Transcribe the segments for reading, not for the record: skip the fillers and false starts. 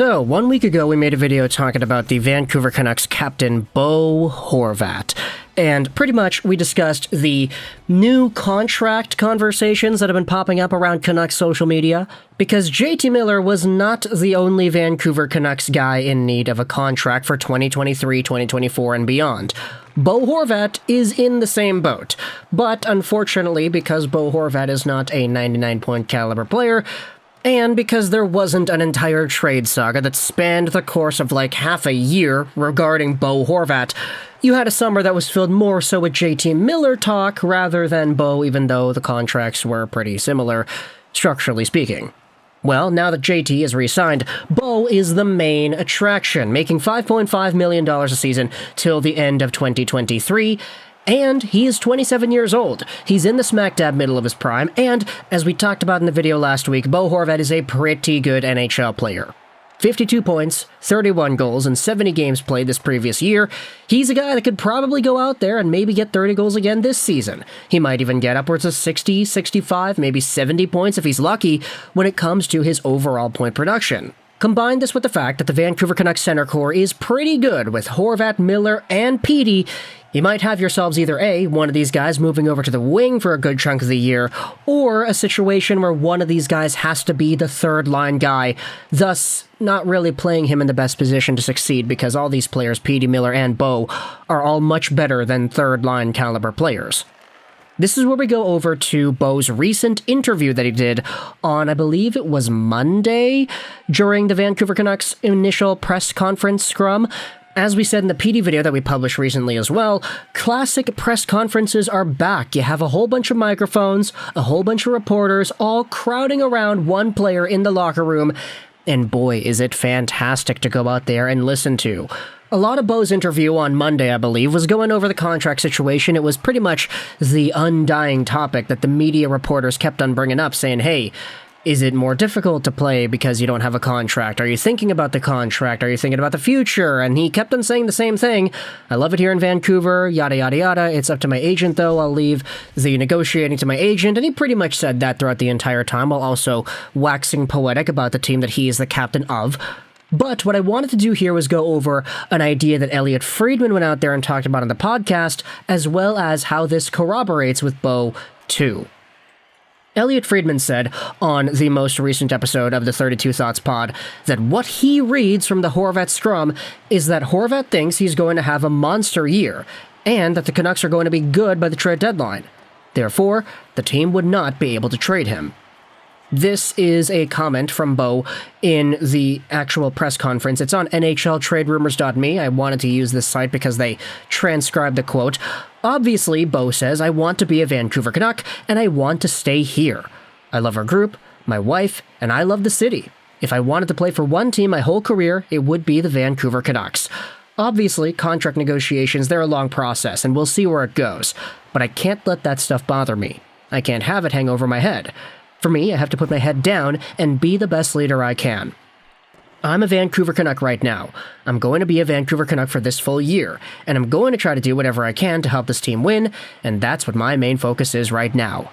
So, 1 week ago, we made a video talking about the Vancouver Canucks captain, Bo Horvat. And pretty much, we discussed the new contract conversations that have been popping up around Canucks social media, because JT Miller was not the only Vancouver Canucks guy in need of a contract for 2023, 2024, and beyond. Bo Horvat is in the same boat. But, unfortunately, because Bo Horvat is not a 99-point caliber player, and because there wasn't an entire trade saga that spanned the course of like half a year regarding Bo Horvat, you had a summer that was filled more so with JT Miller talk rather than Bo, even though the contracts were pretty similar, structurally speaking. Well, now that JT is re-signed, Bo is the main attraction, making $5.5 million a season till the end of 2023, and he is 27 years old. He's in the smack dab middle of his prime, and, as we talked about in the video last week, Bo Horvat is a pretty good NHL player. 52 points, 31 goals, and 70 games played this previous year. He's a guy that could probably go out there and maybe get 30 goals again this season. He might even get upwards of 60, 65, maybe 70 points if he's lucky when it comes to his overall point production. Combine this with the fact that the Vancouver Canucks center core is pretty good with Horvat, Miller, and Petey. You might have yourselves either A, one of these guys moving over to the wing for a good chunk of the year, or a situation where one of these guys has to be the third-line guy, thus not really playing him in the best position to succeed because all these players, Petey, Miller, and Bo, are all much better than third-line caliber players. This is where we go over to Bo's recent interview that he did on, I believe it was Monday, during the Vancouver Canucks initial press conference scrum. As we said in the PD video that we published recently as well, classic press conferences are back. You have a whole bunch of microphones, a whole bunch of reporters, all crowding around one player in the locker room, and boy, is it fantastic to go out there and listen to. A lot of Bo's interview on Monday, I believe, was going over the contract situation. It was pretty much the undying topic that the media reporters kept on bringing up, saying, hey, is it more difficult to play because you don't have a contract? Are you thinking about the contract? Are you thinking about the future? And he kept on saying the same thing. I love it here in Vancouver, yada, yada, yada. It's up to my agent, though. I'll leave the negotiating to my agent. And he pretty much said that throughout the entire time, while also waxing poetic about the team that he is the captain of. But what I wanted to do here was go over an idea that Elliotte Friedman went out there and talked about on the podcast, as well as how this corroborates with Bo, too. Elliotte Friedman said on the most recent episode of the 32 Thoughts pod that what he reads from the Horvat scrum is that Horvat thinks he's going to have a monster year, and that the Canucks are going to be good by the trade deadline. Therefore, the team would not be able to trade him. This is a comment from Bo in the actual press conference. It's on NHLTradeRumors.me. I wanted to use this site because they transcribed the quote. Obviously, Bo says, I want to be a Vancouver Canuck, and I want to stay here. I love our group, my wife, and I love the city. If I wanted to play for one team my whole career, it would be the Vancouver Canucks. Obviously, contract negotiations, they're a long process, and we'll see where it goes. But I can't let that stuff bother me. I can't have it hang over my head. For me, I have to put my head down and be the best leader I can. I'm a Vancouver Canuck right now. I'm going to be a Vancouver Canuck for this full year, and I'm going to try to do whatever I can to help this team win, and that's what my main focus is right now.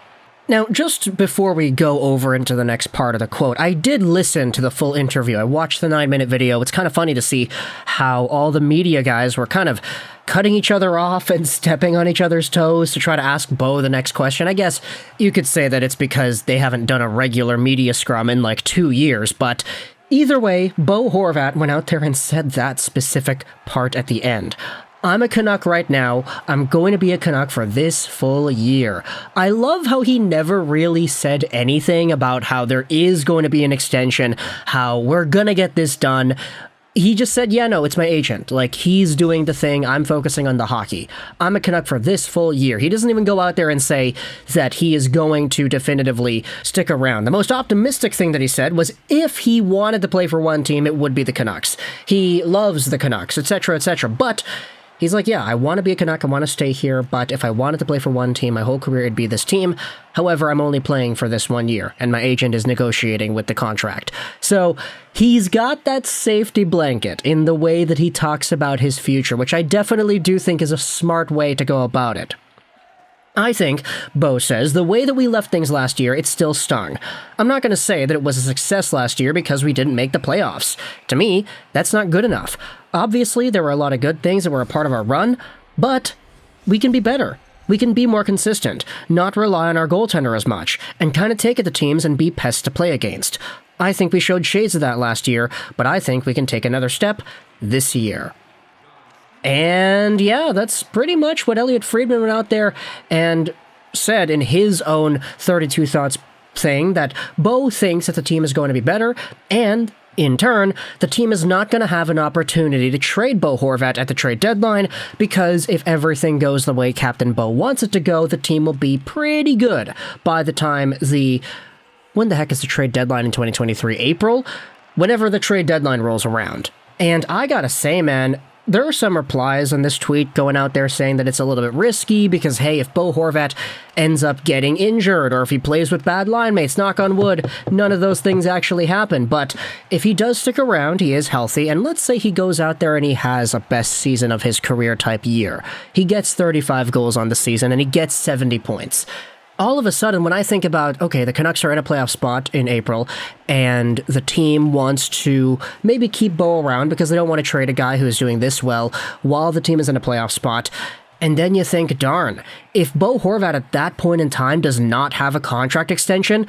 Now, just before we go over into the next part of the quote, I did listen to the full interview. I watched the 9-minute video. It's kind of funny to see how all the media guys were kind of cutting each other off and stepping on each other's toes to try to ask Bo the next question. I guess you could say that it's because they haven't done a regular media scrum in like 2 years, but either way, Bo Horvat went out there and said that specific part at the end. I'm a Canuck right now. I'm going to be a Canuck for this full year. I love how he never really said anything about how there is going to be an extension, how we're going to get this done. He just said, yeah, no, it's my agent. Like, he's doing the thing. I'm focusing on the hockey. I'm a Canuck for this full year. He doesn't even go out there and say that he is going to definitively stick around. The most optimistic thing that he said was if he wanted to play for one team, it would be the Canucks. He loves the Canucks, etc., etc. But he's like, yeah, I want to be a Canuck, I want to stay here, but if I wanted to play for one team my whole career, it'd be this team. However, I'm only playing for this 1 year, and my agent is negotiating with the contract. So he's got that safety blanket in the way that he talks about his future, which I definitely do think is a smart way to go about it. I think, Bo says, the way that we left things last year, it still stung. I'm not going to say that it was a success last year because we didn't make the playoffs. To me, that's not good enough. Obviously, there were a lot of good things that were a part of our run, but we can be better. We can be more consistent, not rely on our goaltender as much, and kind of take it to teams and be pests to play against. I think we showed shades of that last year, but I think we can take another step this year. And yeah, that's pretty much what Elliotte Friedman went out there and said in his own 32 Thoughts thing, that Bo thinks that the team is going to be better, and in turn, the team is not going to have an opportunity to trade Bo Horvat at the trade deadline, because if everything goes the way Captain Bo wants it to go, the team will be pretty good by the time when the heck is the trade deadline in 2023? April? Whenever the trade deadline rolls around. And I gotta say, man, there are some replies on this tweet going out there saying that it's a little bit risky because, hey, if Bo Horvat ends up getting injured or if he plays with bad line mates, knock on wood, none of those things actually happen. But if he does stick around, he is healthy, and let's say he goes out there and he has a best season of his career type year. He gets 35 goals on the season and he gets 70 points. All of a sudden, when I think about, okay, the Canucks are in a playoff spot in April, and the team wants to maybe keep Bo around because they don't want to trade a guy who's doing this well while the team is in a playoff spot, and then you think, darn, if Bo Horvat at that point in time does not have a contract extension,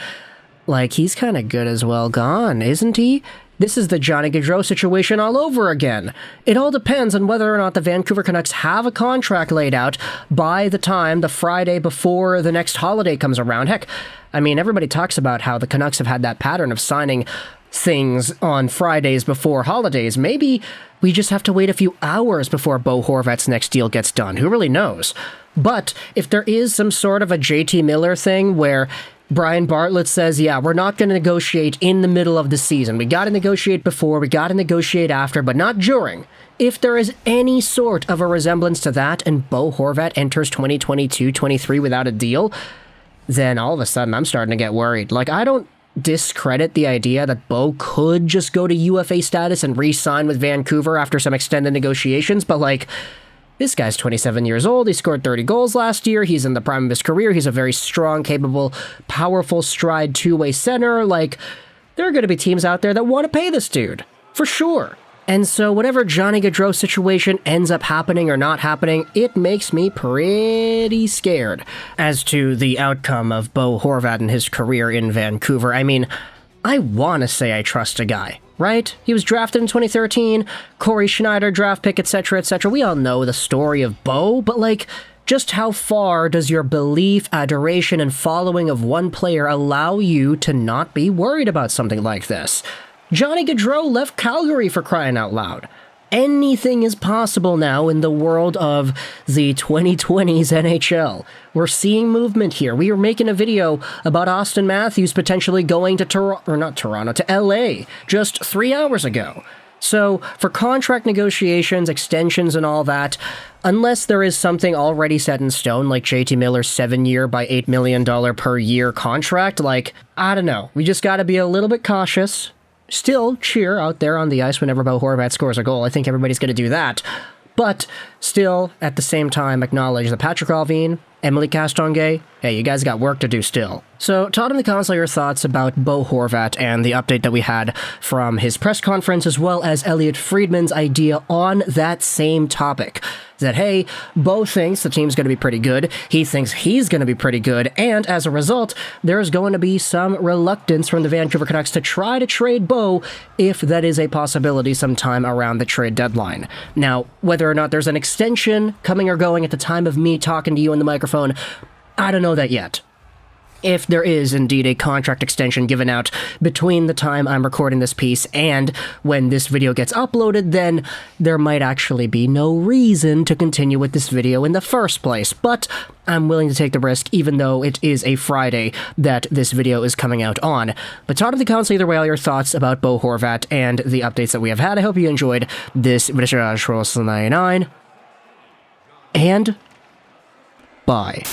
like, he's kind of good as well gone, isn't he? This is the Johnny Gaudreau situation all over again. It all depends on whether or not the Vancouver Canucks have a contract laid out by the time the Friday before the next holiday comes around. Heck, I mean, everybody talks about how the Canucks have had that pattern of signing things on Fridays before holidays. Maybe we just have to wait a few hours before Bo Horvat's next deal gets done. Who really knows? But if there is some sort of a JT Miller thing where Brian Bartlett says, yeah, we're not going to negotiate in the middle of the season. We got to negotiate before, we got to negotiate after, but not during. If there is any sort of a resemblance to that and Bo Horvat enters 2022-23 without a deal, then all of a sudden I'm starting to get worried. Like, I don't discredit the idea that Bo could just go to UFA status and re-sign with Vancouver after some extended negotiations, but like, this guy's 27 years old, he scored 30 goals last year, he's in the prime of his career, he's a very strong, capable, powerful stride two-way center. Like, there are going to be teams out there that want to pay this dude, for sure. And so whatever Johnny Gaudreau situation ends up happening or not happening, it makes me pretty scared as to the outcome of Bo Horvat and his career in Vancouver. I mean, I want to say I trust a guy, right? He was drafted in 2013, Corey Schneider draft pick, etc., etc. We all know the story of Bo, but like, just how far does your belief, adoration, and following of one player allow you to not be worried about something like this? Johnny Gaudreau left Calgary, for crying out loud. Anything is possible now in the world of the 2020s NHL. We're seeing movement here. We were making a video about Austin Matthews potentially going to to LA just 3 hours ago. So, for contract negotiations, extensions, and all that, unless there is something already set in stone, like JT Miller's 7-year by $8 million per year contract, like, I don't know. We just gotta be a little bit cautious. Still cheer out there on the ice whenever Bo Horvat scores a goal. I think everybody's going to do that. But still, at the same time, acknowledge that Patrick Allvin, Emily Castonguay, hey, you guys got work to do still. So, talk in the comments all your thoughts about Bo Horvat and the update that we had from his press conference, as well as Elliotte Friedman's idea on that same topic. That, hey, Bo thinks the team's going to be pretty good, he thinks he's going to be pretty good, and as a result, there's going to be some reluctance from the Vancouver Canucks to try to trade Bo if that is a possibility sometime around the trade deadline. Now, whether or not there's an extension coming or going at the time of me talking to you on the microphone, I don't know that yet. If there is indeed a contract extension given out between the time I'm recording this piece and when this video gets uploaded, then there might actually be no reason to continue with this video in the first place. But I'm willing to take the risk, even though it is a Friday that this video is coming out on. But talk in the comments either way all your thoughts about Bo Horvat and the updates that we have had. I hope you enjoyed this Juraj 99, and bye.